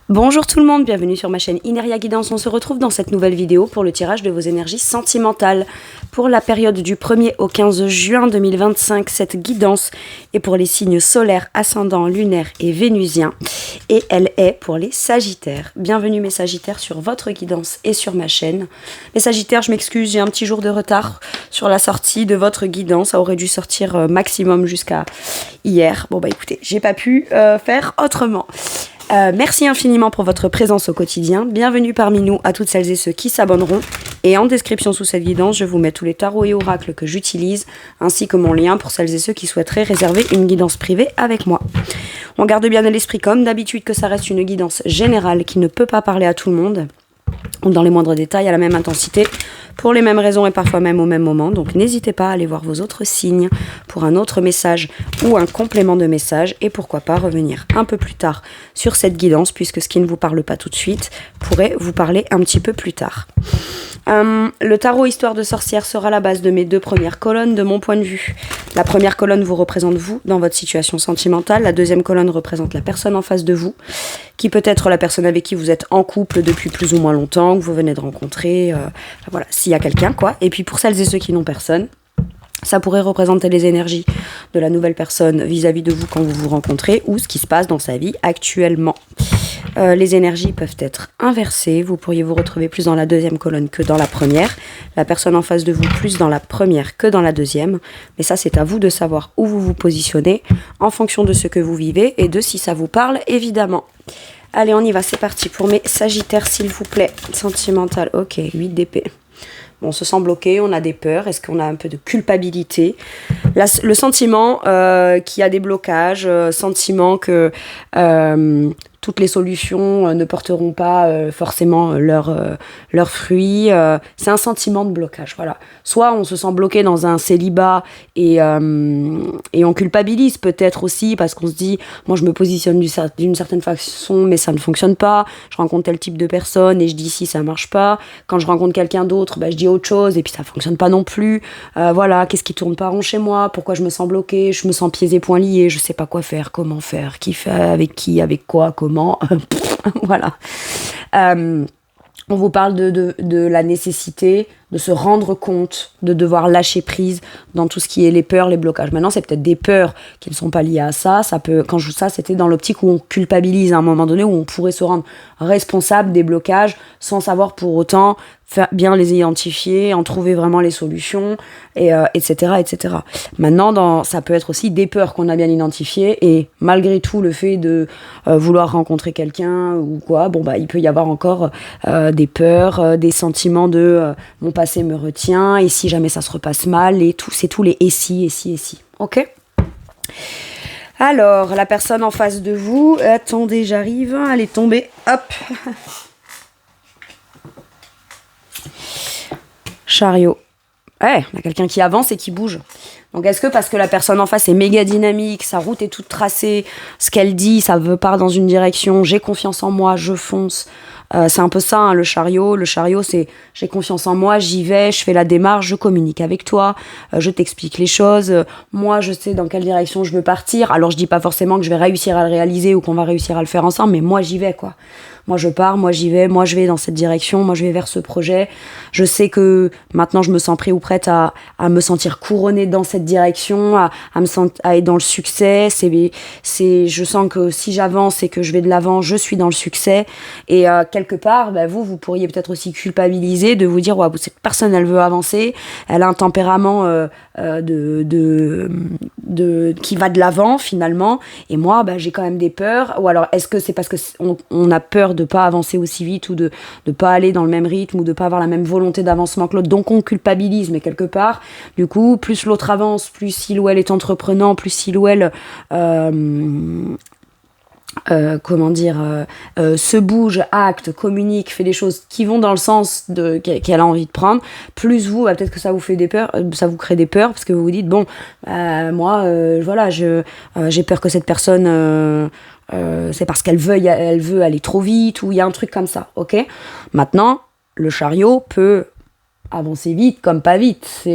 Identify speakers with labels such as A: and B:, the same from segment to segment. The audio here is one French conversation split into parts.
A: Bonjour tout le monde, bienvenue sur ma chaîne Ineria Guidance. On se retrouve dans cette nouvelle vidéo pour le tirage de vos énergies sentimentales. Pour la période du 1er au 15 juin 2025, cette guidance est pour les signes solaires, ascendants, lunaires et vénusiens. Et elle est pour les sagittaires. Bienvenue mes sagittaires sur votre guidance et sur ma chaîne. Les sagittaires, je m'excuse, j'ai un petit jour de retard sur la sortie de votre guidance. Ça aurait dû sortir maximum jusqu'à hier. Bon bah écoutez, j'ai pas pu faire autrement. Merci infiniment pour votre présence au quotidien. Bienvenue parmi nous à toutes celles et ceux qui s'abonneront. Et en description sous cette guidance, je vous mets tous les tarots et oracles que j'utilise, ainsi que mon lien pour celles et ceux qui souhaiteraient réserver une guidance privée avec moi. On garde bien à l'esprit, comme d'habitude, que ça reste une guidance générale qui ne peut pas parler à tout le monde, ou dans les moindres détails, à la même intensité, pour les mêmes raisons et parfois même au même moment. Donc n'hésitez pas à aller voir vos autres signes pour un autre message ou un complément de message, et pourquoi pas revenir un peu plus tard sur cette guidance, puisque ce qui ne vous parle pas tout de suite pourrait vous parler un petit peu plus tard. Le tarot Histoire de sorcière sera la base de mes deux premières colonnes de mon point de vue. La première colonne vous représente vous dans votre situation sentimentale. La deuxième colonne représente la personne en face de vous, qui peut être la personne avec qui vous êtes en couple depuis plus ou moins longtemps, que vous venez de rencontrer, voilà, s'il y a quelqu'un quoi. Et puis pour celles et ceux qui n'ont personne, ça pourrait représenter les énergies de la nouvelle personne vis-à-vis de vous quand vous vous rencontrez, ou ce qui se passe dans sa vie actuellement. Les énergies peuvent être inversées. Vous pourriez vous retrouver plus dans la deuxième colonne que dans la première. La personne en face de vous plus dans la première que dans la deuxième. Mais ça, c'est à vous de savoir où vous vous positionnez en fonction de ce que vous vivez et de si ça vous parle, évidemment. Allez, on y va, c'est parti. Pour mes sagittaires, s'il vous plaît. Sentimental, ok, 8 d'épée. Bon, on se sent bloqué, on a des peurs. Est-ce qu'on a un peu de culpabilité? Le sentiment qu'il y a des blocages, sentiment que toutes les solutions ne porteront pas forcément leurs fruits. C'est un sentiment de blocage, voilà. Soit on se sent bloqué dans un célibat et on culpabilise peut-être aussi parce qu'on se dit, moi je me positionne d'une certaine façon mais ça ne fonctionne pas. Je rencontre tel type de personne et je dis si ça marche pas. Quand je rencontre quelqu'un d'autre, bah, je dis autre chose et puis ça fonctionne pas non plus. Voilà, qu'est-ce qui tourne pas rond chez moi? Pourquoi je me sens bloquée? Je me sens pieds et poings liés, je sais pas quoi faire, comment faire, qui fait, avec quoi, comment. Voilà. On vous parle de la nécessité de se rendre compte, de devoir lâcher prise dans tout ce qui est les peurs, les blocages. Maintenant, c'est peut-être des peurs qui ne sont pas liées à ça. Ça, c'était dans l'optique où on culpabilise à un moment donné, où on pourrait se rendre responsable des blocages sans savoir pour autant bien les identifier, en trouver vraiment les solutions, etc., etc. Maintenant, ça peut être aussi des peurs qu'on a bien identifiées, et malgré tout, le fait de vouloir rencontrer quelqu'un ou quoi, bon bah il peut y avoir encore des peurs, des sentiments de mon passé me retient, et si jamais ça se repasse mal, et tout, c'est tous les et si, ok? Alors, la personne en face de vous, attendez, j'arrive, elle est tombée, hop. Chariot. Ouais, on a quelqu'un qui avance et qui bouge. Donc est-ce que parce que la personne en face est méga dynamique, sa route est toute tracée, ce qu'elle dit, ça veut part dans une direction, j'ai confiance en moi, je fonce. C'est un peu ça, hein, le chariot. Le chariot, c'est j'ai confiance en moi, j'y vais, je fais la démarche, je communique avec toi, je t'explique les choses. Moi, je sais dans quelle direction je veux partir. Alors, je dis pas forcément que je vais réussir à le réaliser ou qu'on va réussir à le faire ensemble, mais moi, j'y vais, quoi. Moi, je pars, moi, j'y vais, moi, je vais dans cette direction, moi, je vais vers ce projet. Je sais que maintenant, je me sens prêt ou prête à me sentir couronnée dans cette direction, à être dans le succès. Je sens que si j'avance et que je vais de l'avant, je suis dans le succès. Et quelque part, bah, vous pourriez peut-être aussi culpabiliser de vous dire, ouais, cette personne, elle veut avancer, elle a un tempérament qui va de l'avant finalement, et moi, bah, j'ai quand même des peurs. Ou alors, est-ce que c'est parce que on a peur de pas avancer aussi vite, ou de pas aller dans le même rythme, ou de pas avoir la même volonté d'avancement que l'autre, donc on culpabilise. Mais quelque part, du coup, plus l'autre avance, plus il ou elle est entreprenant, plus il ou elle se bouge, acte, communique, fait des choses qui vont dans le sens qu'elle a envie de prendre, plus vous, peut-être que ça vous fait des peurs, ça vous crée des peurs, parce que vous vous dites, bon, moi, voilà, j'ai peur que cette personne, c'est parce elle veut aller trop vite, ou il y a un truc comme ça, ok? Maintenant, le chariot peut Avancer vite comme pas vite.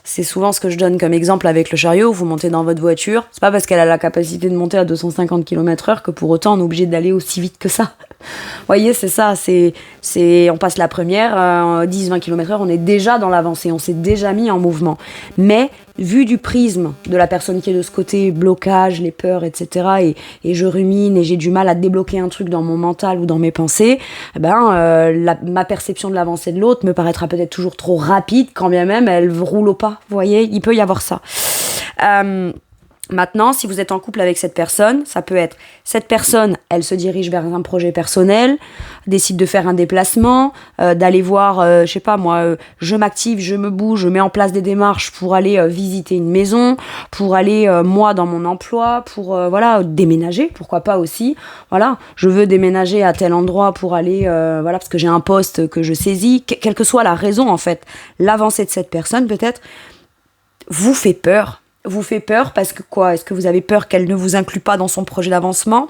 A: C'est souvent ce que je donne comme exemple avec le chariot. Vous montez dans votre voiture, c'est pas parce qu'elle a la capacité de monter à 250 km/h que pour autant on est obligé d'aller aussi vite que ça. Vous voyez, c'est ça, on passe la première, 10-20 km/h, on est déjà dans l'avancée, on s'est déjà mis en mouvement. Mais vu du prisme de la personne qui est de ce côté, blocage, les peurs, etc., et je rumine et j'ai du mal à débloquer un truc dans mon mental ou dans mes pensées, ma perception de l'avancée de l'autre me paraîtra peut-être toujours trop rapide, quand bien même elle roule au pas. Vous voyez, il peut y avoir ça. Maintenant, si vous êtes en couple avec cette personne, ça peut être cette personne, elle se dirige vers un projet personnel, décide de faire un déplacement, d'aller voir, je sais pas moi, je m'active, je me bouge, je mets en place des démarches pour aller visiter une maison, pour aller moi dans mon emploi, pour déménager, pourquoi pas aussi. Voilà, je veux déménager à tel endroit pour aller parce que j'ai un poste que je saisis, quelle que soit la raison en fait, l'avancée de cette personne peut-être vous fait peur. Vous fait peur parce que quoi? Est-ce que vous avez peur qu'elle ne vous inclue pas dans son projet d'avancement?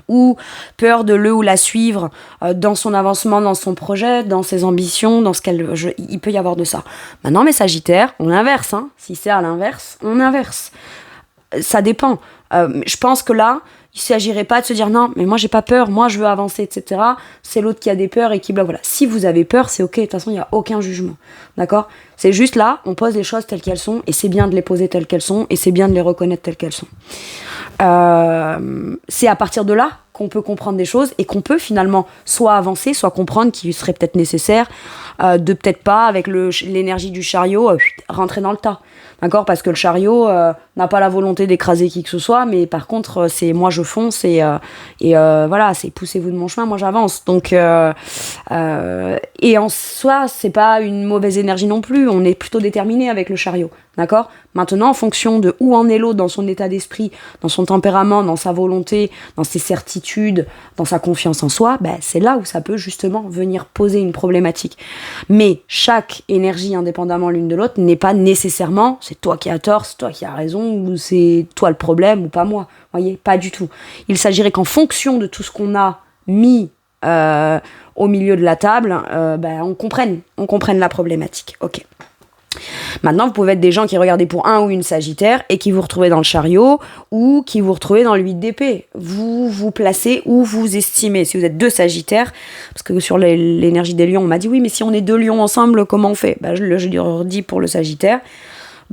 A: Ou peur de le ou la suivre dans son avancement, dans son projet, dans ses ambitions, dans ce qu'elle... il peut y avoir de ça. Maintenant, mes Sagittaires, on inverse. Hein. Si c'est à l'inverse, on inverse. Ça dépend. Je pense que là, il ne s'agirait pas de se dire non, mais moi j'ai pas peur, moi je veux avancer, etc. C'est l'autre qui a des peurs et qui bloque. Voilà. Si vous avez peur, c'est ok, de toute façon il n'y a aucun jugement. D'accord? C'est juste là, on pose les choses telles qu'elles sont et c'est bien de les poser telles qu'elles sont et c'est bien de les reconnaître telles qu'elles sont. C'est à partir de là qu'on peut comprendre des choses et qu'on peut finalement soit avancer, soit comprendre qu'il serait peut-être nécessaire de peut-être pas, avec l'énergie du chariot, rentrer dans le tas. D'accord? Parce que le chariot n'a pas la volonté d'écraser qui que ce soit, mais par contre, c'est moi je fonce et c'est poussez-vous de mon chemin, moi j'avance. Donc, et en soi, c'est pas une mauvaise énergie non plus, on est plutôt déterminé avec le chariot. D'accord? Maintenant, en fonction de où en est l'autre dans son état d'esprit, dans son tempérament, dans sa volonté, dans ses certitudes, dans sa confiance en soi, c'est là où ça peut justement venir poser une problématique. Mais chaque énergie, indépendamment l'une de l'autre, n'est pas nécessairement c'est toi qui as tort, c'est toi qui as raison, ou c'est toi le problème, ou pas moi. Voyez, pas du tout. Il s'agirait qu'en fonction de tout ce qu'on a mis au milieu de la table, on comprenne la problématique. Ok. Maintenant, vous pouvez être des gens qui regardaient pour un ou une Sagittaire et qui vous retrouvez dans le chariot ou qui vous retrouvez dans le 8 d'épée. Vous vous placez où vous estimez. Si vous êtes deux Sagittaires, parce que sur l'énergie des lions, on m'a dit oui, mais si on est deux lions ensemble, comment on fait? Je leur dis pour le Sagittaire,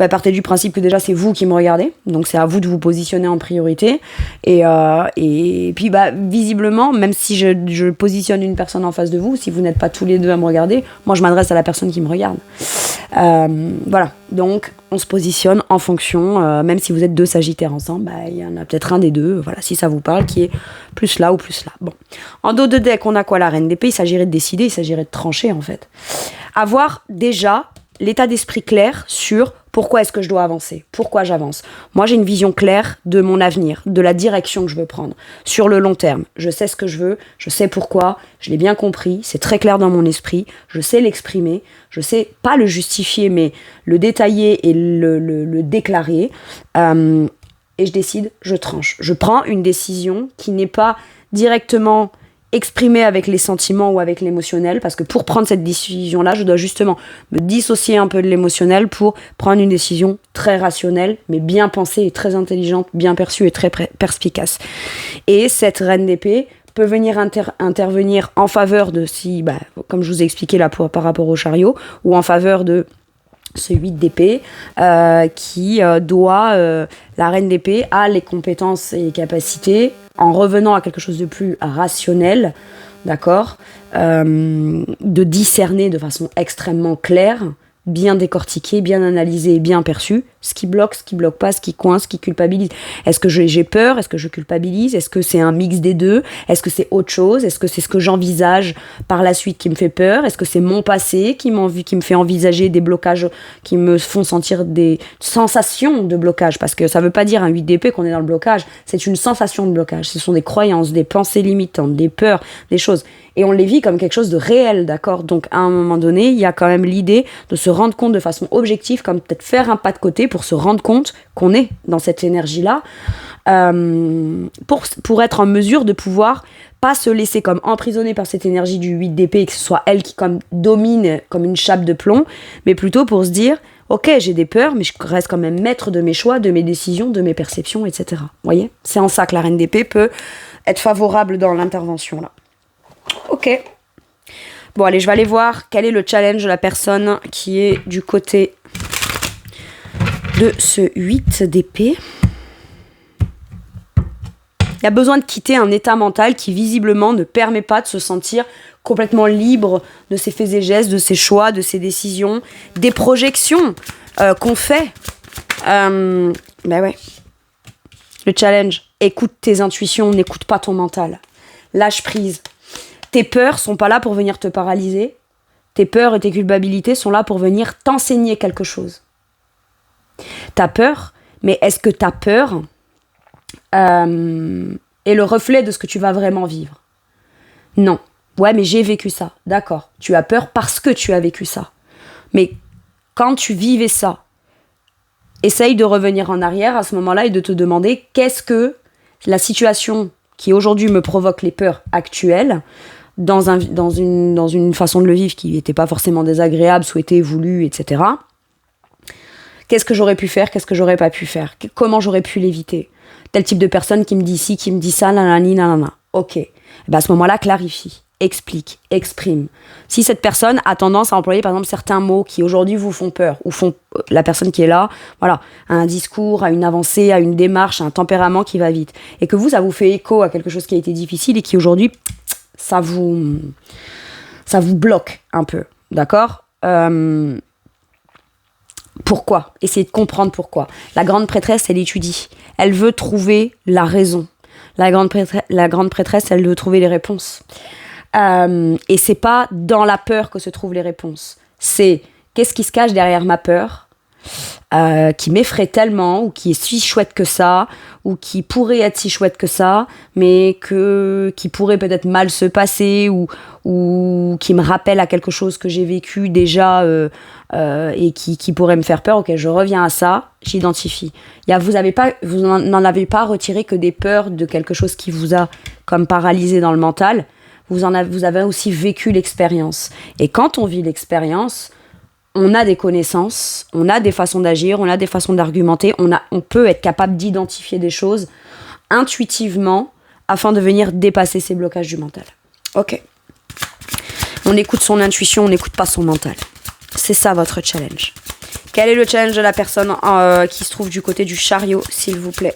A: partez du principe que déjà c'est vous qui me regardez, donc c'est à vous de vous positionner en priorité. Et puis visiblement, même si je positionne une personne en face de vous, si vous n'êtes pas tous les deux à me regarder, moi je m'adresse à la personne qui me regarde. Voilà, donc on se positionne en fonction, même si vous êtes deux Sagittaires ensemble, il y en a peut-être un des deux, voilà, si ça vous parle, qui est plus là ou plus là. Bon. En dos de deck, on a quoi? La reine d'épée, il s'agirait de décider, il s'agirait de trancher en fait. Avoir déjà l'état d'esprit clair sur pourquoi est-ce que je dois avancer, pourquoi j'avance. Moi, j'ai une vision claire de mon avenir, de la direction que je veux prendre, sur le long terme. Je sais ce que je veux, je sais pourquoi, je l'ai bien compris, c'est très clair dans mon esprit, je sais l'exprimer, je sais pas le justifier, mais le détailler et le déclarer. Et je décide, je tranche. Je prends une décision qui n'est pas directement exprimée avec les sentiments ou avec l'émotionnel, parce que pour prendre cette décision-là, je dois justement me dissocier un peu de l'émotionnel pour prendre une décision très rationnelle, mais bien pensée et très intelligente, bien perçue et très perspicace. Et cette reine d'épée peut venir intervenir en faveur de, comme je vous ai expliqué là par rapport au chariot, ou en faveur de ce 8 d'épée qui doit, la reine d'épée a les compétences et les capacités, en revenant à quelque chose de plus rationnel, d'accord, de discerner de façon extrêmement claire, bien décortiqué, bien analysé et bien perçu, ce qui bloque pas, ce qui coince, ce qui culpabilise. Est-ce que j'ai peur? Est-ce que je culpabilise? Est-ce que c'est un mix des deux? Est-ce que c'est autre chose? Est-ce que c'est ce que j'envisage par la suite qui me fait peur? Est-ce que c'est mon passé qui me fait envisager des blocages qui me font sentir des sensations de blocage? Parce que ça veut pas dire un 8 d'épée qu'on est dans le blocage, c'est une sensation de blocage. Ce sont des croyances, des pensées limitantes, des peurs, des choses. Et on les vit comme quelque chose de réel, d'accord? Donc à un moment donné, il y a quand même l'idée de se rendre compte de façon objective, comme peut-être faire un pas de côté pour se rendre compte qu'on est dans cette énergie-là, pour être en mesure de pouvoir pas se laisser comme emprisonner par cette énergie du 8 d'épée et que ce soit elle qui comme domine comme une chape de plomb, mais plutôt pour se dire ok, j'ai des peurs, mais je reste quand même maître de mes choix, de mes décisions, de mes perceptions, etc. Vous voyez ? C'est en ça que la reine d'épée peut être favorable dans l'intervention là. Ok. Bon, allez, je vais aller voir quel est le challenge de la personne qui est du côté de ce 8 d'épée. Il y a besoin de quitter un état mental qui visiblement ne permet pas de se sentir complètement libre de ses faits et gestes, de ses choix, de ses décisions, des projections qu'on fait. Ben ouais. Le challenge, écoute tes intuitions, n'écoute pas ton mental. Lâche prise. Tes peurs sont pas là pour venir te paralyser. Tes peurs et tes culpabilités sont là pour venir t'enseigner quelque chose. T'as peur, mais est-ce que ta peur est le reflet de ce que tu vas vraiment vivre ? Non. Ouais, mais j'ai vécu ça. D'accord. Tu as peur parce que tu as vécu ça. Mais quand tu vivais ça, essaye de revenir en arrière à ce moment-là et de te demander qu'est-ce que la situation qui aujourd'hui me provoque les peurs actuelles dans une façon de le vivre qui n'était pas forcément désagréable, souhaitée, voulue, etc. Qu'est-ce que j'aurais pu faire ? Qu'est-ce que j'aurais pas pu faire ? Comment j'aurais pu l'éviter ? Tel type de personne qui me dit ci, qui me dit ça, nanani, nanana. Ok. Et ben à ce moment-là, clarifie, explique, exprime. Si cette personne a tendance à employer par exemple certains mots qui aujourd'hui vous font peur, ou font la personne qui est là, voilà, à un discours, à une avancée, à une démarche, à un tempérament qui va vite, et que ça vous fait écho à quelque chose qui a été difficile et qui aujourd'hui ça vous bloque un peu, d'accord ? Pourquoi ? Essayez de comprendre pourquoi. La grande prêtresse, elle étudie. Elle veut trouver la raison. La grande prêtresse, elle veut trouver les réponses. Et c'est pas dans la peur que se trouvent les réponses. C'est qu'est-ce qui se cache derrière ma peur, qui m'effraie tellement, ou qui est si chouette que ça, ou qui pourrait être si chouette que ça, mais qui pourrait peut-être mal se passer, ou qui me rappelle à quelque chose que j'ai vécu déjà, et qui pourrait me faire peur. Ok, je reviens à ça, j'identifie. Vous n'en avez pas retiré que des peurs de quelque chose qui vous a comme paralysé dans le mental. Vous avez aussi vécu l'expérience. Et quand on vit l'expérience, on a des connaissances, on a des façons d'agir, on a des façons d'argumenter, on peut être capable d'identifier des choses intuitivement afin de venir dépasser ces blocages du mental. Ok. On écoute son intuition, on n'écoute pas son mental. C'est ça votre challenge. Quel est le challenge de la personne qui se trouve du côté du chariot, s'il vous plaît ?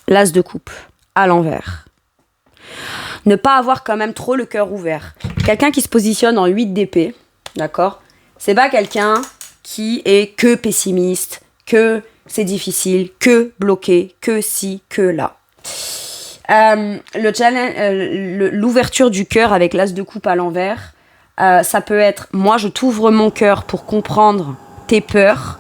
A: L'as de coupe, à l'envers. Ne pas avoir quand même trop le cœur ouvert. Quelqu'un qui se positionne en 8 d'épée, d'accord ? C'est pas quelqu'un qui est que pessimiste, que c'est difficile, que bloqué, que ci, que là. L'ouverture du cœur avec l'as de coupe à l'envers, ça peut être, moi je t'ouvre mon cœur pour comprendre tes peurs,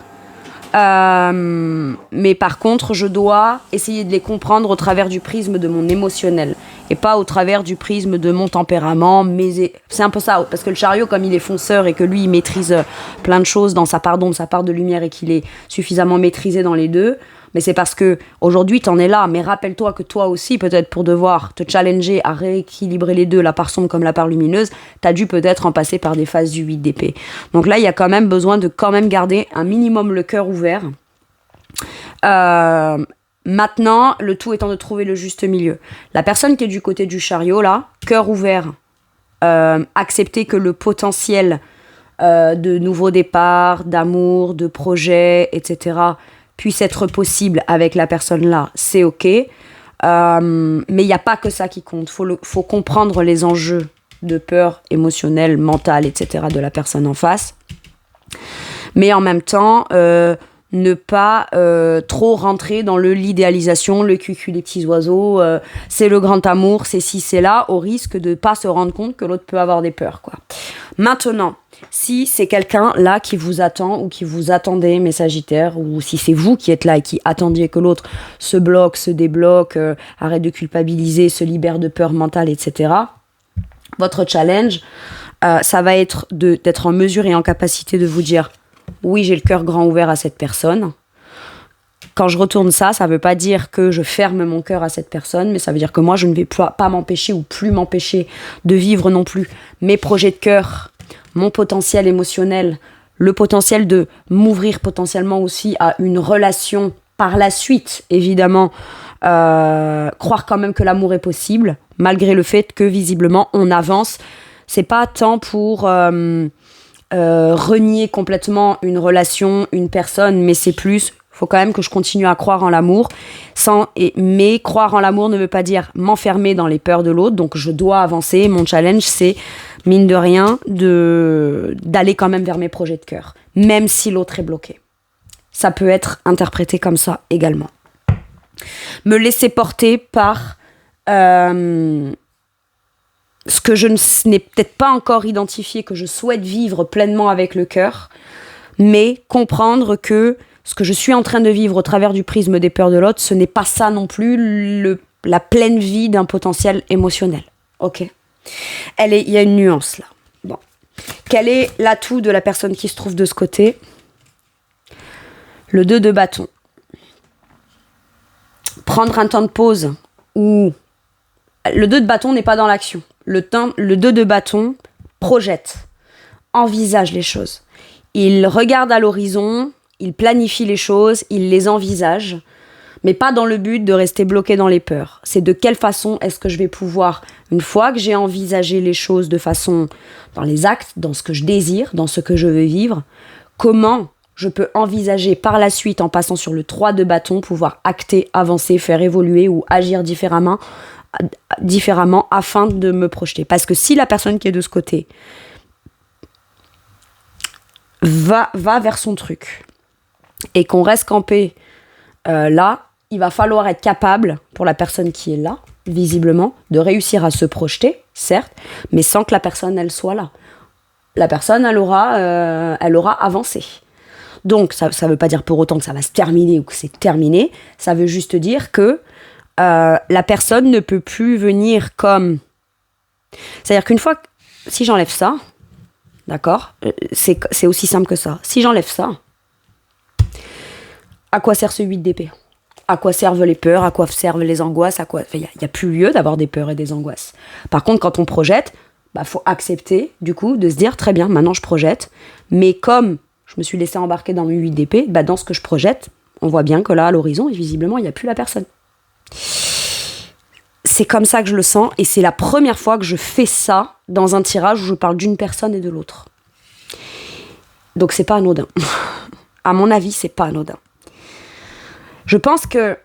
A: mais par contre je dois essayer de les comprendre au travers du prisme de mon émotionnel et pas au travers du prisme de mon tempérament. C'est un peu ça, parce que le chariot, comme il est fonceur et que lui il maîtrise plein de choses dans sa part d'ombre, sa part de lumière, et qu'il est suffisamment maîtrisé dans les deux, mais c'est parce que aujourd'hui t'en es là. Mais rappelle-toi que toi aussi, peut-être pour devoir te challenger à rééquilibrer les deux, la part sombre comme la part lumineuse, t'as dû peut-être en passer par des phases du 8 d'épée. Donc là, il y a quand même besoin de garder un minimum le cœur ouvert. Maintenant, le tout étant de trouver le juste milieu. La personne qui est du côté du chariot, là, cœur ouvert, accepter que le potentiel de nouveaux départs, d'amour, de projets, etc., puisse être possible avec la personne là, c'est ok. Mais il n'y a pas que ça qui compte. Faut comprendre les enjeux de peur émotionnelle, mentale, etc. de la personne en face. Mais en même temps, ne pas trop rentrer dans l'idéalisation, le cucu des petits oiseaux, c'est le grand amour, c'est ci, c'est là, au risque de ne pas se rendre compte que l'autre peut avoir des peurs, quoi. Maintenant, Si c'est quelqu'un là qui vous attend ou qui vous attendez, mes Sagittaires, ou si c'est vous qui êtes là et qui attendiez que l'autre se bloque, se débloque, arrête de culpabiliser, se libère de peur mentale, etc. Votre challenge, ça va être d'être en mesure et en capacité de vous dire « Oui, j'ai le cœur grand ouvert à cette personne ». Quand je retourne ça, ça ne veut pas dire que je ferme mon cœur à cette personne, mais ça veut dire que moi, je ne vais pas m'empêcher ou plus m'empêcher de vivre non plus mes projets de cœur, mon potentiel émotionnel, le potentiel de m'ouvrir potentiellement aussi à une relation par la suite, évidemment, croire quand même que l'amour est possible, malgré le fait que visiblement on avance. C'est pas tant pour renier complètement une relation, une personne, mais c'est plus... faut quand même que je continue à croire en l'amour. Mais croire en l'amour ne veut pas dire m'enfermer dans les peurs de l'autre. Donc je dois avancer. Mon challenge, c'est, mine de rien, d'aller quand même vers mes projets de cœur. Même si l'autre est bloqué. Ça peut être interprété comme ça également. Me laisser porter par ce que je n'ai peut-être pas encore identifié, que je souhaite vivre pleinement avec le cœur. Mais comprendre que ce que je suis en train de vivre au travers du prisme des peurs de l'autre, ce n'est pas ça non plus la pleine vie d'un potentiel émotionnel. Ok. Il y a une nuance là. Bon. Quel est l'atout de la personne qui se trouve de ce côté ? Le 2 de bâton. Prendre un temps de pause où le 2 de bâton n'est pas dans l'action. Le 2 de bâton projette, envisage les choses. Il regarde à l'horizon, il planifie les choses, il les envisage, mais pas dans le but de rester bloqué dans les peurs. C'est de quelle façon est-ce que je vais pouvoir, une fois que j'ai envisagé les choses de façon, dans les actes, dans ce que je désire, dans ce que je veux vivre, comment je peux envisager par la suite, en passant sur le 3 de bâton, pouvoir acter, avancer, faire évoluer ou agir différemment afin de me projeter. Parce que si la personne qui est de ce côté va vers son truc et qu'on reste campé là, il va falloir être capable, pour la personne qui est là, visiblement, de réussir à se projeter, certes, mais sans que la personne, elle soit là. La personne, elle aura avancé. Donc, ça ne veut pas dire pour autant que ça va se terminer ou que c'est terminé. Ça veut juste dire que la personne ne peut plus venir comme... C'est-à-dire qu'une fois... Si j'enlève ça, d'accord, c'est aussi simple que ça. Si j'enlève ça, à quoi sert ce 8 d'épée ? À quoi servent les peurs ? À quoi servent les angoisses ? Il n'y a plus lieu d'avoir des peurs et des angoisses. Par contre, quand on projette, faut accepter, du coup, de se dire, très bien, maintenant je projette, mais comme je me suis laissé embarquer dans mes 8 d'épée, dans ce que je projette, on voit bien que là, à l'horizon, visiblement, il n'y a plus la personne. C'est comme ça que je le sens, et c'est la première fois que je fais ça dans un tirage où je parle d'une personne et de l'autre. Donc c'est pas anodin. À mon avis, c'est pas anodin. Je pense que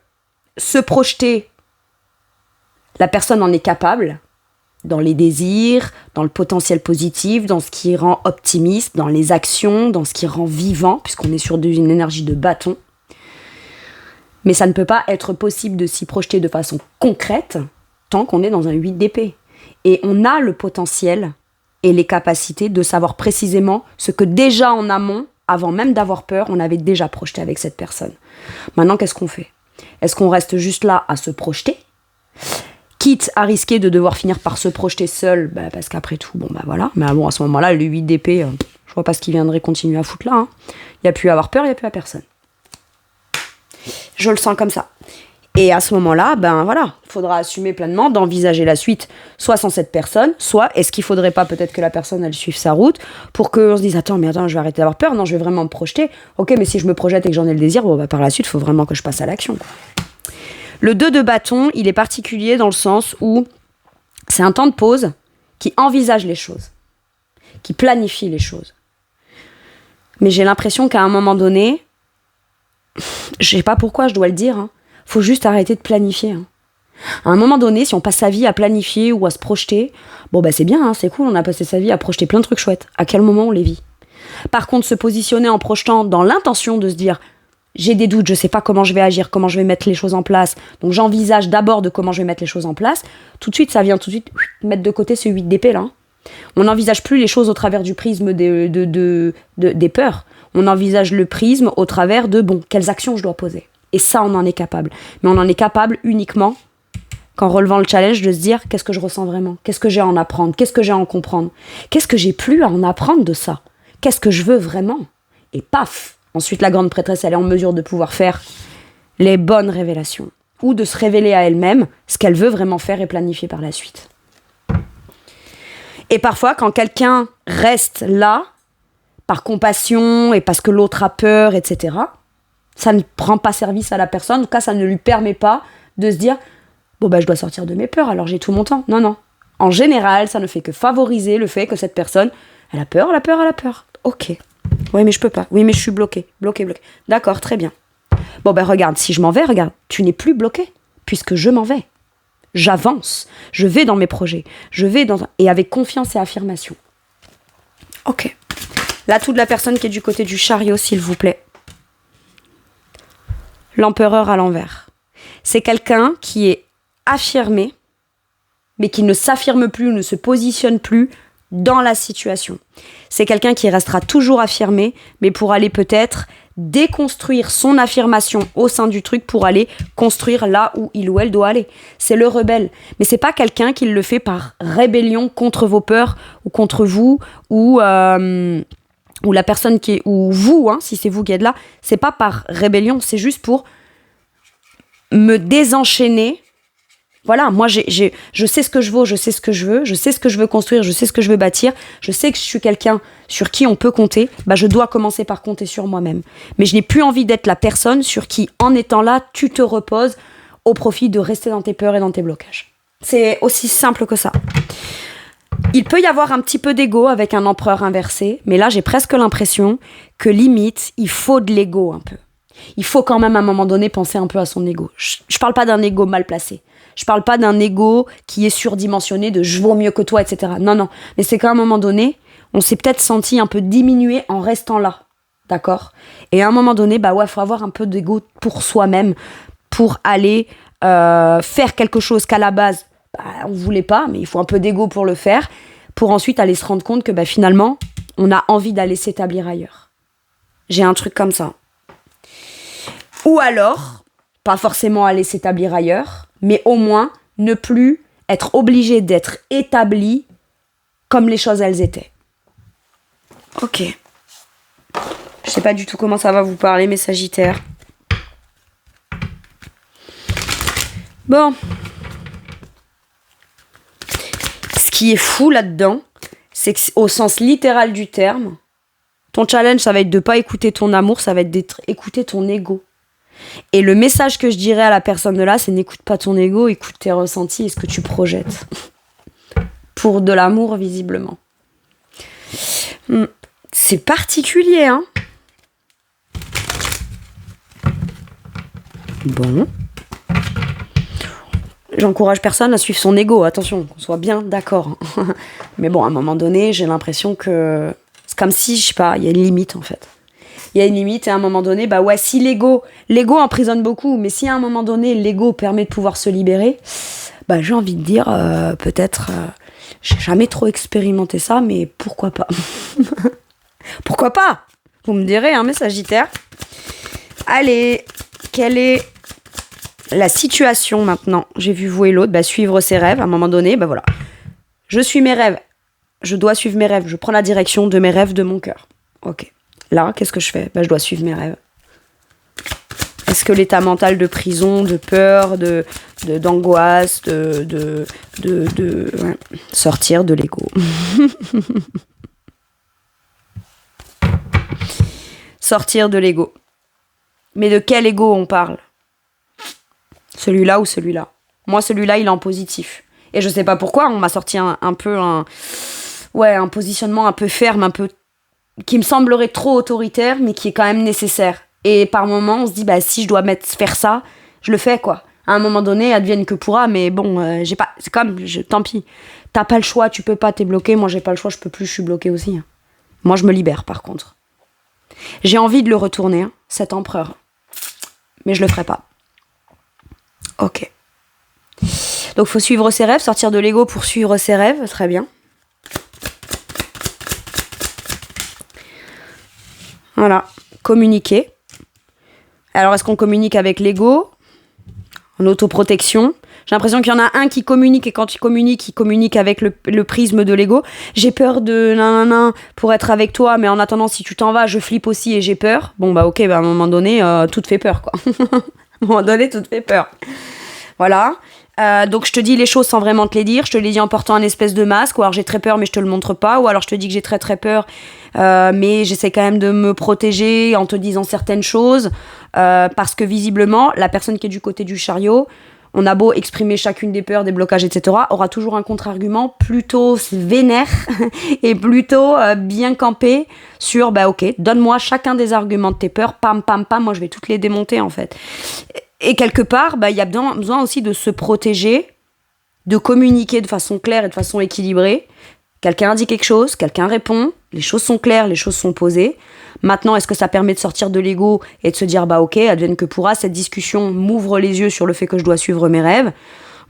A: se projeter, la personne en est capable, dans les désirs, dans le potentiel positif, dans ce qui rend optimiste, dans les actions, dans ce qui rend vivant, puisqu'on est sur une énergie de bâton. Mais ça ne peut pas être possible de s'y projeter de façon concrète tant qu'on est dans un 8 d'épée. Et on a le potentiel et les capacités de savoir précisément ce que déjà en amont, avant même d'avoir peur, on avait déjà projeté avec cette personne. Maintenant, qu'est-ce qu'on fait ? Est-ce qu'on reste juste là à se projeter ? Quitte à risquer de devoir finir par se projeter seul, parce qu'après tout, voilà. Mais bon, à ce moment-là, le 8 d'épée, je vois pas ce qu'il viendrait continuer à foutre là. Hein. Il n'y a plus à avoir peur, il n'y a plus à personne. Je le sens comme ça. Et à ce moment-là, il faudra assumer pleinement d'envisager la suite, soit sans cette personne, soit est-ce qu'il faudrait pas peut-être que la personne, elle suive sa route, pour qu'on se dise, attends, je vais arrêter d'avoir peur, non, je vais vraiment me projeter. Ok, mais si je me projette et que j'en ai le désir, par la suite, il faut vraiment que je passe à l'action, quoi. Le 2 de bâton, il est particulier dans le sens où c'est un temps de pause qui envisage les choses, qui planifie les choses. Mais j'ai l'impression qu'à un moment donné, je sais pas pourquoi je dois le dire, faut juste arrêter de planifier. À un moment donné, si on passe sa vie à planifier ou à se projeter, c'est bien, c'est cool, on a passé sa vie à projeter plein de trucs chouettes. À quel moment on les vit ? Par contre, se positionner en projetant dans l'intention de se dire j'ai des doutes, je sais pas comment je vais agir, comment je vais mettre les choses en place, donc j'envisage d'abord de comment je vais mettre les choses en place, tout de suite, ça vient tout de suite mettre de côté ce 8 d'épée là. On n'envisage plus les choses au travers du prisme des peurs. On envisage le prisme au travers de, bon, quelles actions je dois poser. Et ça, on en est capable. Mais on en est capable uniquement qu'en relevant le challenge de se dire, qu'est-ce que je ressens vraiment ? Qu'est-ce que j'ai à en apprendre ? Qu'est-ce que j'ai à en comprendre ? Qu'est-ce que j'ai plus à en apprendre de ça ? Qu'est-ce que je veux vraiment ? Et paf ! Ensuite, la grande prêtresse, elle est en mesure de pouvoir faire les bonnes révélations. Ou de se révéler à elle-même ce qu'elle veut vraiment faire et planifier par la suite. Et parfois, quand quelqu'un reste là, par compassion et parce que l'autre a peur, etc., ça ne prend pas service à la personne. En tout cas, ça ne lui permet pas de se dire « Bon, je dois sortir de mes peurs, alors j'ai tout mon temps. » Non, non. En général, ça ne fait que favoriser le fait que cette personne, elle a peur. Ok. Oui, mais je peux pas. Oui, mais je suis bloquée. Bloquée. D'accord, très bien. Bon, regarde, si je m'en vais, regarde, tu n'es plus bloqué, puisque je m'en vais. J'avance. Je vais dans mes projets. Et avec confiance et affirmation. Ok. L'atout de la personne qui est du côté du chariot, s'il vous plaît. L'empereur à l'envers. C'est quelqu'un qui est affirmé, mais qui ne s'affirme plus ou ne se positionne plus dans la situation. C'est quelqu'un qui restera toujours affirmé, mais pour aller peut-être déconstruire son affirmation au sein du truc pour aller construire là où il ou elle doit aller. C'est le rebelle. Mais c'est pas quelqu'un qui le fait par rébellion contre vos peurs ou contre vous ou la personne qui est, ou vous, si c'est vous qui êtes là, c'est pas par rébellion, c'est juste pour me désenchaîner. Voilà, moi je sais ce que je vaux, je sais ce que je veux, je sais ce que je veux construire, je sais ce que je veux bâtir, je sais que je suis quelqu'un sur qui on peut compter, je dois commencer par compter sur moi-même. Mais je n'ai plus envie d'être la personne sur qui, en étant là, tu te reposes au profit de rester dans tes peurs et dans tes blocages. C'est aussi simple que ça. Il peut y avoir un petit peu d'ego avec un empereur inversé, mais là j'ai presque l'impression que limite, il faut de l'ego un peu. Il faut quand même à un moment donné penser un peu à son ego. Je parle pas d'un ego mal placé. Je parle pas d'un ego qui est surdimensionné de je vaux mieux que toi, etc. Non. Mais c'est qu'à un moment donné, on s'est peut-être senti un peu diminué en restant là. D'accord ? Et à un moment donné, faut avoir un peu d'ego pour soi-même, pour aller faire quelque chose qu'à la base, on voulait pas, mais il faut un peu d'ego pour le faire, pour ensuite aller se rendre compte que finalement, on a envie d'aller s'établir ailleurs. J'ai un truc comme ça. Ou alors, pas forcément aller s'établir ailleurs, mais au moins ne plus être obligé d'être établi comme les choses elles étaient. Ok. Je sais pas du tout comment ça va vous parler, mes Sagittaires. Bon. Ce qui est fou là-dedans, c'est qu'au sens littéral du terme, ton challenge, ça va être de pas écouter ton amour, ça va être d'écouter ton ego. Et le message que je dirais à la personne de là, c'est n'écoute pas ton ego, écoute tes ressentis et ce que tu projettes. Pour de l'amour, visiblement. C'est particulier, hein ? Bon. J'encourage personne à suivre son ego, attention, qu'on soit bien d'accord. Mais bon, à un moment donné, j'ai l'impression que c'est comme si, je sais pas, il y a une limite en fait. Il y a une limite et à un moment donné, si l'ego emprisonne beaucoup, mais si à un moment donné, l'ego permet de pouvoir se libérer, j'ai envie de dire, peut-être, j'ai jamais trop expérimenté ça, mais pourquoi pas ? Pourquoi pas ? Vous me direz, mes Sagittaires. Allez, quelle est la situation maintenant ? J'ai vu vous et l'autre, suivre ses rêves, à un moment donné, voilà. Je suis mes rêves, je dois suivre mes rêves, je prends la direction de mes rêves, de mon cœur. Ok. Là, qu'est-ce que je fais ? Je dois suivre mes rêves. Est-ce que l'état mental de prison, de peur, d'angoisse, sortir de l'ego. Sortir de l'ego. Mais de quel ego on parle ? Celui-là ou celui-là ? Moi, celui-là, il est en positif. Et je sais pas pourquoi, on m'a sorti un positionnement un peu ferme, qui me semblerait trop autoritaire, mais qui est quand même nécessaire. Et par moments, on se dit, si je dois faire ça, je le fais, quoi. À un moment donné, advienne que pourra, mais bon, j'ai pas... C'est comme, tant pis. T'as pas le choix, tu peux pas, t'es bloqué. Moi, j'ai pas le choix, je peux plus, je suis bloquée aussi. Moi, je me libère, par contre. J'ai envie de le retourner, cet empereur. Mais je le ferai pas. Ok. Donc, faut suivre ses rêves, sortir de l'ego pour suivre ses rêves, très bien. Voilà, communiquer. Alors, est-ce qu'on communique avec l'ego, en autoprotection? J'ai l'impression qu'il y en a un qui communique, et quand il communique avec le prisme de l'ego. J'ai peur de nanana pour être avec toi, mais en attendant, si tu t'en vas, je flippe aussi et j'ai peur. Bon, bah ok, bah, à un moment donné, tout te fait peur, quoi. À un moment donné, tout te fait peur. Voilà. Donc je te dis les choses sans vraiment te les dire, je te les dis en portant un espèce de masque, ou alors j'ai très peur mais je te le montre pas, ou alors je te dis que j'ai très très peur mais j'essaie quand même de me protéger en te disant certaines choses, parce que visiblement la personne qui est du côté du chariot, on a beau exprimer chacune des peurs, des blocages, etc., aura toujours un contre-argument plutôt vénère et plutôt bien campé sur, bah ok, donne-moi chacun des arguments de tes peurs, pam pam pam, moi je vais toutes les démonter en fait. Et quelque part, bah, y a besoin aussi de se protéger, de communiquer de façon claire et de façon équilibrée. Quelqu'un dit quelque chose, quelqu'un répond, les choses sont claires, les choses sont posées. Maintenant, est-ce que ça permet de sortir de l'ego et de se dire, bah ok, advienne que pourra, cette discussion m'ouvre les yeux sur le fait que je dois suivre mes rêves.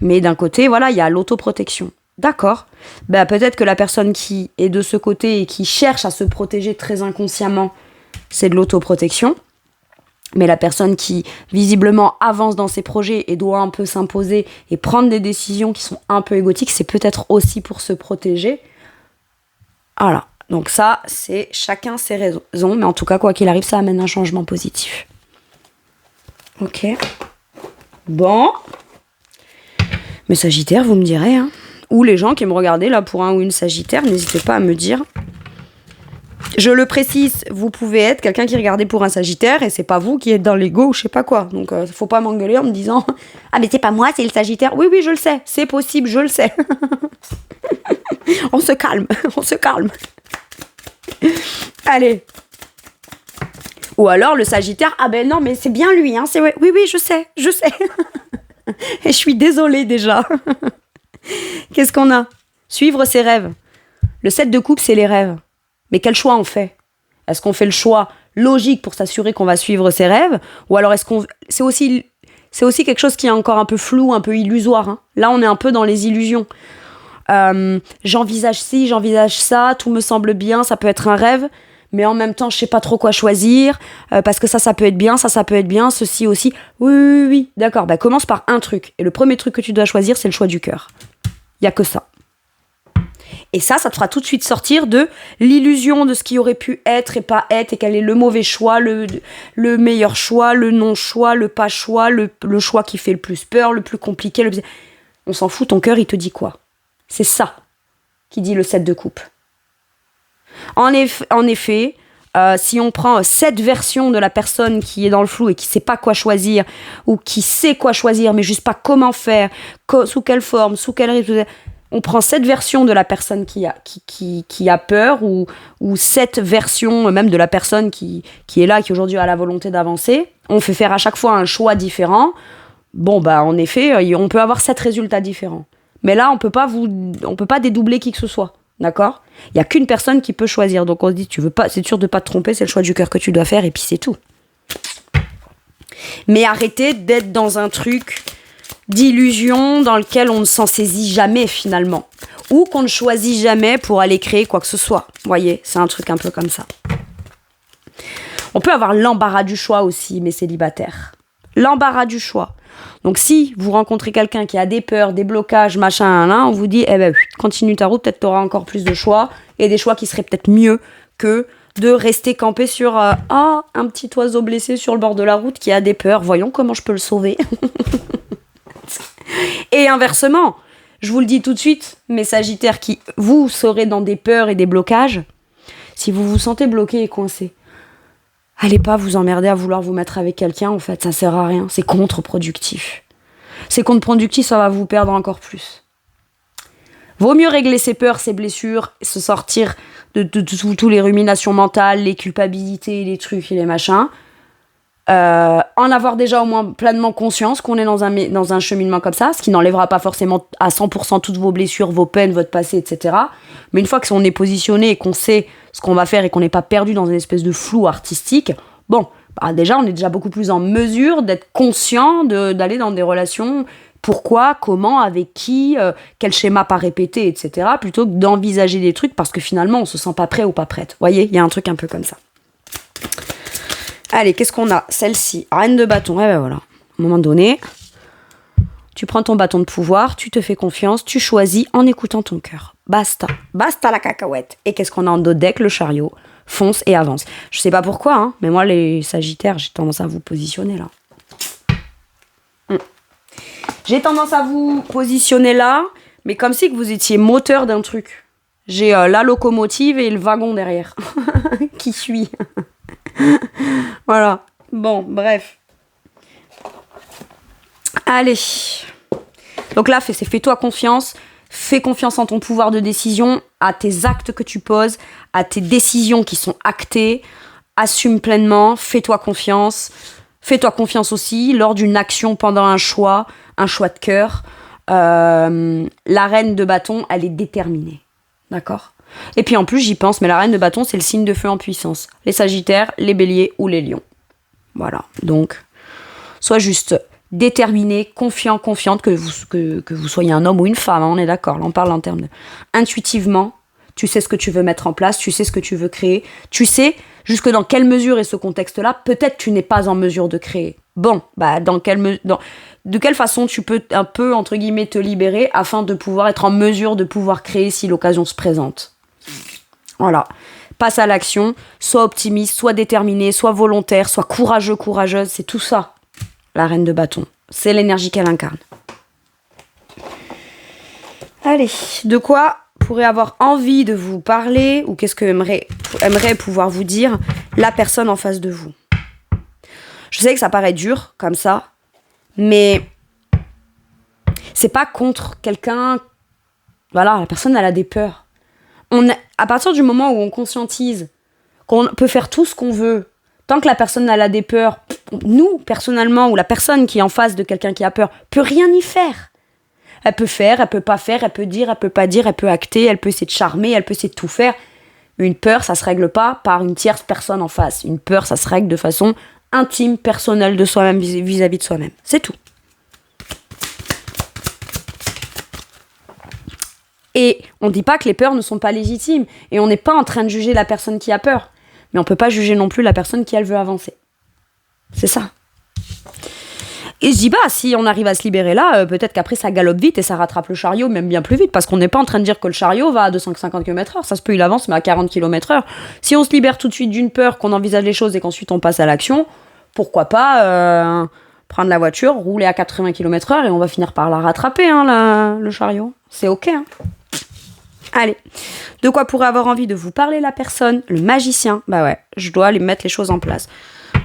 A: Mais d'un côté, voilà, il y a l'autoprotection. D'accord. Bah, peut-être que la personne qui est de ce côté et qui cherche à se protéger très inconsciemment, c'est de l'autoprotection. Mais la personne qui, visiblement, avance dans ses projets et doit un peu s'imposer et prendre des décisions qui sont un peu égotiques, c'est peut-être aussi pour se protéger. Voilà. Donc ça, c'est chacun ses raisons. Mais en tout cas, quoi qu'il arrive, ça amène un changement positif. Ok. Bon. Mais Sagittaire, vous me direz. Hein. Ou les gens qui me regardaient là pour un ou une Sagittaire, n'hésitez pas à me dire. Je le précise, vous pouvez être quelqu'un qui regardait pour un Sagittaire et c'est pas vous qui êtes dans l'ego ou je sais pas quoi. Donc faut pas m'engueuler en me disant « Ah mais c'est pas moi, c'est le Sagittaire. » Oui, je le sais, c'est possible, je le sais. On se calme, on se calme. Allez. Ou alors le Sagittaire, ah ben non mais c'est bien lui, hein, c'est oui, je sais. Et je suis désolée déjà. Qu'est-ce qu'on a? Suivre ses rêves. Le 7 de coupe, c'est les rêves. Mais quel choix on fait? Est-ce qu'on fait le choix logique pour s'assurer qu'on va suivre ses rêves? Ou alors est-ce qu'on... C'est aussi quelque chose qui est encore un peu flou, un peu illusoire. Hein. Là, on est un peu dans les illusions. J'envisage ci, j'envisage ça, tout me semble bien, ça peut être un rêve, mais en même temps, je sais pas trop quoi choisir, parce que ça peut être bien, ça peut être bien, ceci aussi. Oui, d'accord. Bah, commence par un truc. Et le premier truc que tu dois choisir, c'est le choix du cœur. Il y a que ça. Et ça te fera tout de suite sortir de l'illusion de ce qui aurait pu être et pas être, et quel est le mauvais choix, le meilleur choix, le non-choix, le pas choix, le choix qui fait le plus peur, le plus compliqué. On s'en fout, ton cœur, il te dit quoi? C'est ça qui dit le 7 de coupe. En effet, si on prend cette version de la personne qui est dans le flou et qui sait pas quoi choisir, ou qui sait quoi choisir, mais juste pas comment faire, sous quelle forme, sous quel rythme... On prend cette version de la personne qui a peur, ou cette version même de la personne qui est là, qui aujourd'hui a la volonté d'avancer. On fait faire à chaque fois un choix différent. Bon, bah en effet, on peut avoir 7 résultats différents. Mais là, on peut pas dédoubler qui que ce soit. D'accord? Il n'y a qu'une personne qui peut choisir. Donc on se dit, c'est sûr de ne pas te tromper, c'est le choix du cœur que tu dois faire, et puis c'est tout. Mais arrêtez d'être dans un truc d'illusion dans lequel on ne s'en saisit jamais finalement, ou qu'on ne choisit jamais pour aller créer quoi que ce soit. Vous voyez, c'est un truc un peu comme ça. On peut avoir l'embarras du choix aussi, mais célibataire. L'embarras du choix. Donc si vous rencontrez quelqu'un qui a des peurs, des blocages, machin, là, on vous dit, continue ta route, peut-être t'auras encore plus de choix, et des choix qui seraient peut-être mieux que de rester campé sur un petit oiseau blessé sur le bord de la route qui a des peurs. Voyons comment je peux le sauver. Et inversement, je vous le dis tout de suite, mes Sagittaires qui, vous, serez dans des peurs et des blocages, si vous vous sentez bloqué et coincé, allez pas vous emmerder à vouloir vous mettre avec quelqu'un, en fait, ça sert à rien, c'est contre-productif. C'est contre-productif, ça va vous perdre encore plus. Vaut mieux régler ses peurs, ses blessures, se sortir de tous les ruminations mentales, les culpabilités, les trucs et les machins, en avoir déjà au moins pleinement conscience qu'on est dans un cheminement comme ça, ce qui n'enlèvera pas forcément à 100% toutes vos blessures, vos peines, votre passé, etc. Mais une fois qu'on est positionné et qu'on sait ce qu'on va faire et qu'on n'est pas perdu dans une espèce de flou artistique, bon, déjà on est déjà beaucoup plus en mesure d'être conscient d'aller dans des relations, pourquoi, comment, avec qui, quel schéma pas répéter, etc. plutôt que d'envisager des trucs parce que finalement on se sent pas prêt ou pas prête. Vous voyez, il y a un truc un peu comme ça. Allez, qu'est-ce qu'on a? Celle-ci, reine de bâton. Eh ben voilà. À un moment donné, tu prends ton bâton de pouvoir, tu te fais confiance, tu choisis en écoutant ton cœur. Basta. Basta la cacahuète. Et qu'est-ce qu'on a en dos de deck? Le chariot. Fonce et avance. Je sais pas pourquoi, hein, mais moi, les sagittaires, j'ai tendance à vous positionner là. J'ai tendance à vous positionner là, mais comme si que vous étiez moteur d'un truc. J'ai la locomotive et le wagon derrière qui suit. Voilà. Bon, bref. Allez. Donc là, fais-toi confiance. Fais confiance en ton pouvoir de décision, à tes actes que tu poses, à tes décisions qui sont actées. Assume pleinement. Fais-toi confiance. Fais-toi confiance aussi lors d'une action pendant un choix de cœur. La reine de bâton, elle est déterminée. D'accord? Et puis en plus, j'y pense, mais la reine de bâton, c'est le signe de feu en puissance. Les sagittaires, les béliers ou les lions. Voilà. Donc, sois juste déterminé, confiant, confiante, que vous soyez un homme ou une femme, hein, on est d'accord. Là, on parle en termes de... Intuitivement, tu sais ce que tu veux mettre en place, tu sais ce que tu veux créer, tu sais jusque dans quelle mesure est ce contexte-là, peut-être tu n'es pas en mesure de créer. Bon, bah de quelle façon tu peux un peu, entre guillemets, te libérer afin de pouvoir être en mesure de pouvoir créer si l'occasion se présente. Voilà. Passe à l'action, sois optimiste, sois déterminé, sois volontaire, sois courageux, courageuse, c'est tout ça, la reine de bâton. C'est l'énergie qu'elle incarne. Allez, de quoi pourrait avoir envie de vous parler, ou qu'est-ce que aimerait pouvoir vous dire la personne en face de vous? Je sais que ça paraît dur, comme ça, mais c'est pas contre quelqu'un. Voilà, la personne, elle a des peurs. À partir du moment où on conscientise qu'on peut faire tout ce qu'on veut, tant que la personne, elle a des peurs, nous, personnellement, ou la personne qui est en face de quelqu'un qui a peur, peut rien y faire. Elle peut faire, elle peut pas faire, elle peut dire, elle peut pas dire, elle peut acter, elle peut essayer de charmer, elle peut essayer de tout faire. Une peur, ça se règle pas par une tierce personne en face. Une peur, ça se règle de façon intime, personnelle de soi-même, vis-à-vis de soi-même. C'est tout. Et on dit pas que les peurs ne sont pas légitimes. Et on n'est pas en train de juger la personne qui a peur. Mais on peut pas juger non plus la personne qui, elle, veut avancer. C'est ça. Et je dis, si on arrive à se libérer là, peut-être qu'après ça galope vite et ça rattrape le chariot même bien plus vite, parce qu'on n'est pas en train de dire que le chariot va à 250 km/h, ça se peut il avance mais à 40 km/h. Si on se libère tout de suite d'une peur, qu'on envisage les choses et qu'ensuite on passe à l'action, pourquoi pas prendre la voiture, rouler à 80 km/h et on va finir par la rattraper, hein, le chariot. C'est ok, hein. Allez, de quoi pourrait avoir envie de vous parler la personne? Le magicien, bah ouais, je dois lui mettre les choses en place.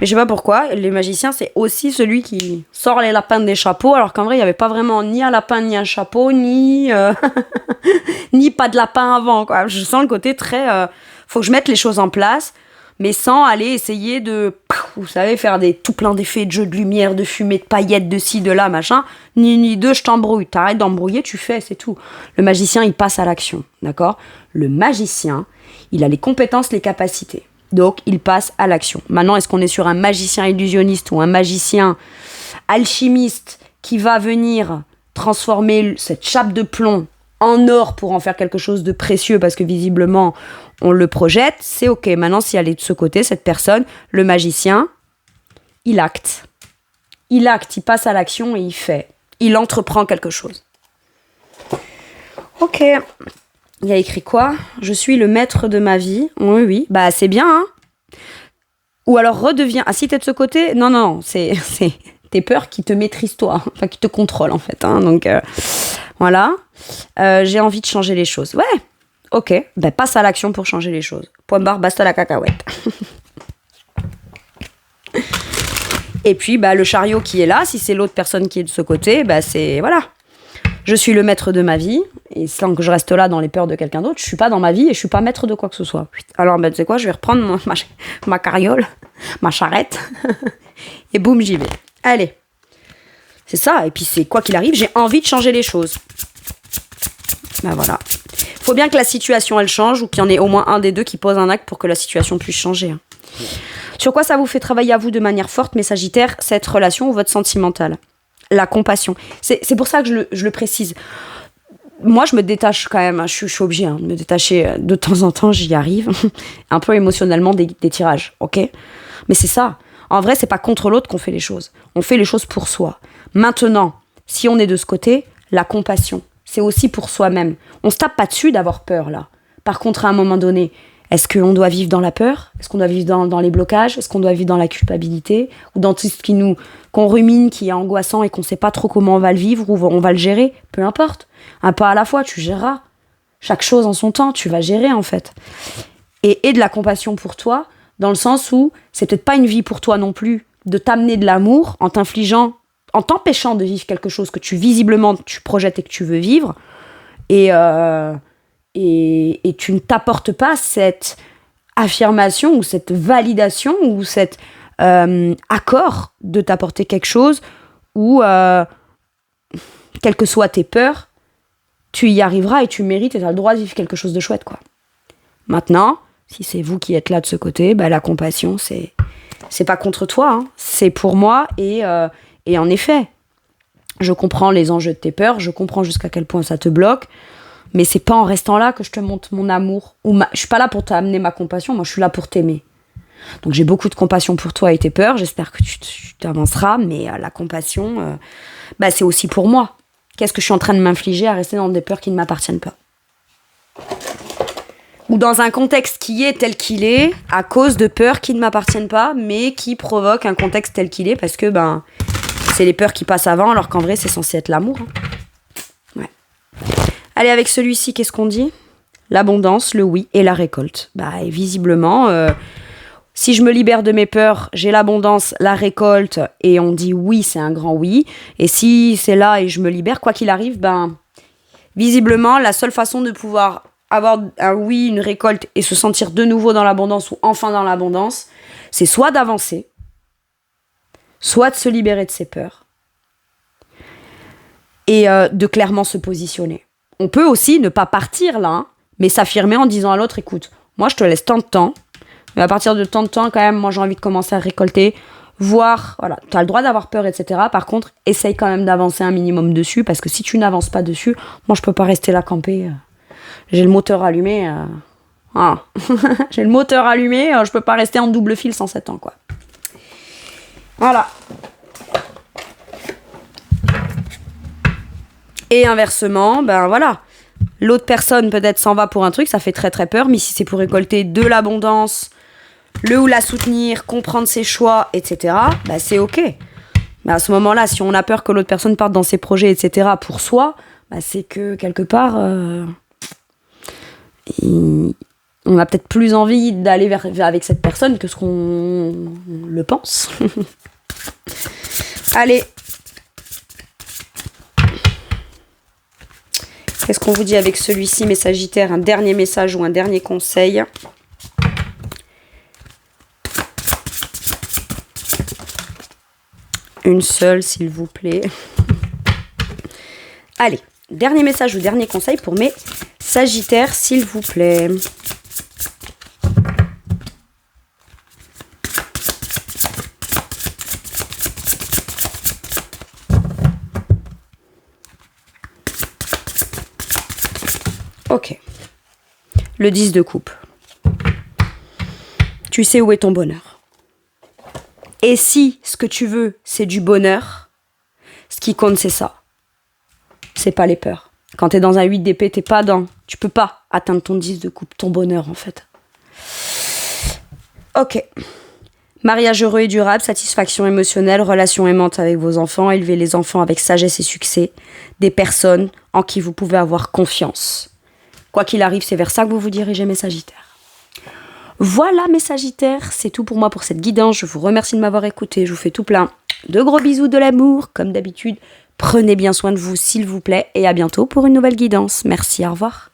A: Mais je sais pas pourquoi, les magiciens, c'est aussi celui qui sort les lapins des chapeaux, alors qu'en vrai, il n'y avait pas vraiment ni un lapin, ni un chapeau, ni pas de lapin avant, quoi. Je sens le côté très... faut que je mette les choses en place, mais sans aller essayer de, vous savez, faire tout plein d'effets de jeux de lumière, de fumée, de paillettes, de ci, de là, machin. Ni deux, je t'embrouille. T'arrêtes d'embrouiller, tu fais, c'est tout. Le magicien, il passe à l'action, d'accord? Le magicien, il a les compétences, les capacités. Donc, il passe à l'action. Maintenant, est-ce qu'on est sur un magicien illusionniste ou un magicien alchimiste qui va venir transformer cette chape de plomb en or pour en faire quelque chose de précieux parce que visiblement, on le projette? C'est ok. Maintenant, si elle est de ce côté, cette personne, le magicien, il acte. Il acte, il passe à l'action et il fait. Il entreprend quelque chose. Ok. Il y a écrit quoi? Je suis le maître de ma vie. Oui. Bah, c'est bien, hein? Ou alors redeviens... Ah, si t'es de ce côté? Non. C'est tes peurs qui te maîtrisent toi. Enfin, qui te contrôlent, en fait. Hein. Donc, voilà. J'ai envie de changer les choses. Ouais. Ok. Ben, passe à l'action pour changer les choses. Point barre, basta la cacahuète. Et puis, le chariot qui est là, si c'est l'autre personne qui est de ce côté, c'est... Voilà. Je suis le maître de ma vie, et sans que je reste là dans les peurs de quelqu'un d'autre, je suis pas dans ma vie et je suis pas maître de quoi que ce soit. Alors, tu sais quoi, je vais reprendre ma carriole, ma charrette, et boum, j'y vais. Allez. C'est ça, et puis c'est quoi qu'il arrive, j'ai envie de changer les choses. Voilà. Faut bien que la situation, elle change, ou qu'il y en ait au moins un des deux qui pose un acte pour que la situation puisse changer. Hein. Sur quoi ça vous fait travailler à vous de manière forte, mes sagittaires, cette relation ou votre sentimental? La compassion. C'est pour ça que je le précise. Moi, je me détache quand même. Je suis obligée de me détacher de temps en temps. J'y arrive. Un peu émotionnellement des tirages. Ok? Mais c'est ça. En vrai, c'est pas contre l'autre qu'on fait les choses. On fait les choses pour soi. Maintenant, si on est de ce côté, la compassion, c'est aussi pour soi-même. On se tape pas dessus d'avoir peur, là. Par contre, à un moment donné, est-ce qu'on doit vivre dans la peur? Est-ce qu'on doit vivre dans les blocages? Est-ce qu'on doit vivre dans la culpabilité? Ou dans tout ce qu'on rumine, qui est angoissant et qu'on sait pas trop comment on va le vivre ou on va le gérer? Peu importe. Un pas à la fois, tu géreras. Chaque chose en son temps, tu vas gérer, en fait. Et de la compassion pour toi, dans le sens où c'est peut-être pas une vie pour toi non plus de t'amener de l'amour en t'empêchant de vivre quelque chose que visiblement tu projettes et que tu veux vivre. Et tu ne t'apportes pas cette affirmation ou cette validation ou cet accord de t'apporter quelque chose où, quelles que soient tes peurs, tu y arriveras et tu mérites et tu as le droit de vivre quelque chose de chouette, quoi. Maintenant, si c'est vous qui êtes là de ce côté, la compassion, c'est pas contre toi, hein, c'est pour moi et en effet, je comprends les enjeux de tes peurs, je comprends jusqu'à quel point ça te bloque. Mais c'est pas en restant là que je te montre mon amour. Je suis pas là pour t'amener ma compassion, moi je suis là pour t'aimer. Donc j'ai beaucoup de compassion pour toi et tes peurs, j'espère que tu t'avanceras, mais la compassion, c'est aussi pour moi. Qu'est-ce que je suis en train de m'infliger à rester dans des peurs qui ne m'appartiennent pas? Ou dans un contexte qui est tel qu'il est, à cause de peurs qui ne m'appartiennent pas, mais qui provoquent un contexte tel qu'il est, parce que c'est les peurs qui passent avant, alors qu'en vrai c'est censé être l'amour. Ouais. Allez, avec celui-ci, qu'est-ce qu'on dit? L'abondance, le oui et la récolte. Et visiblement, si je me libère de mes peurs, j'ai l'abondance, la récolte, et on dit oui, c'est un grand oui. Et si c'est là et je me libère, quoi qu'il arrive, visiblement, la seule façon de pouvoir avoir un oui, une récolte, et se sentir de nouveau dans l'abondance, ou enfin dans l'abondance, c'est soit d'avancer, soit de se libérer de ses peurs, et de clairement se positionner. On peut aussi ne pas partir là, hein, mais s'affirmer en disant à l'autre, écoute, moi je te laisse tant de temps, mais à partir de tant de temps, quand même, moi j'ai envie de commencer à récolter, voir, voilà, tu as le droit d'avoir peur, etc. Par contre, essaye quand même d'avancer un minimum dessus, parce que si tu n'avances pas dessus, moi je peux pas rester là camper. J'ai le moteur allumé. J'ai le moteur allumé, je peux pas rester en double fil 107 ans, quoi. Voilà. Et inversement, voilà. L'autre personne peut-être s'en va pour un truc, ça fait très très peur, mais si c'est pour récolter de l'abondance, le ou la soutenir, comprendre ses choix, etc., c'est ok. Mais à ce moment-là, si on a peur que l'autre personne parte dans ses projets, etc., pour soi, c'est que quelque part, on a peut-être plus envie d'aller avec cette personne que ce qu'on le pense. Allez. Qu'est-ce qu'on vous dit avec celui-ci, mes Sagittaires? Un dernier message ou un dernier conseil? Une seule, s'il vous plaît. Allez, dernier message ou dernier conseil pour mes Sagittaires, s'il vous plaît. Ok. Le 10 de coupe. Tu sais où est ton bonheur. Et si ce que tu veux, c'est du bonheur, ce qui compte, c'est ça. C'est pas les peurs. Quand t'es dans un 8 d'épée, tu peux pas atteindre ton 10 de coupe, ton bonheur, en fait. Ok. Mariage heureux et durable, satisfaction émotionnelle, relation aimante avec vos enfants, élever les enfants avec sagesse et succès, des personnes en qui vous pouvez avoir confiance. Quoi qu'il arrive, c'est vers ça que vous vous dirigez, mes Sagittaires. Voilà, mes Sagittaires, c'est tout pour moi pour cette guidance. Je vous remercie de m'avoir écouté. Je vous fais tout plein de gros bisous, de l'amour, comme d'habitude. Prenez bien soin de vous, s'il vous plaît, et à bientôt pour une nouvelle guidance. Merci, au revoir.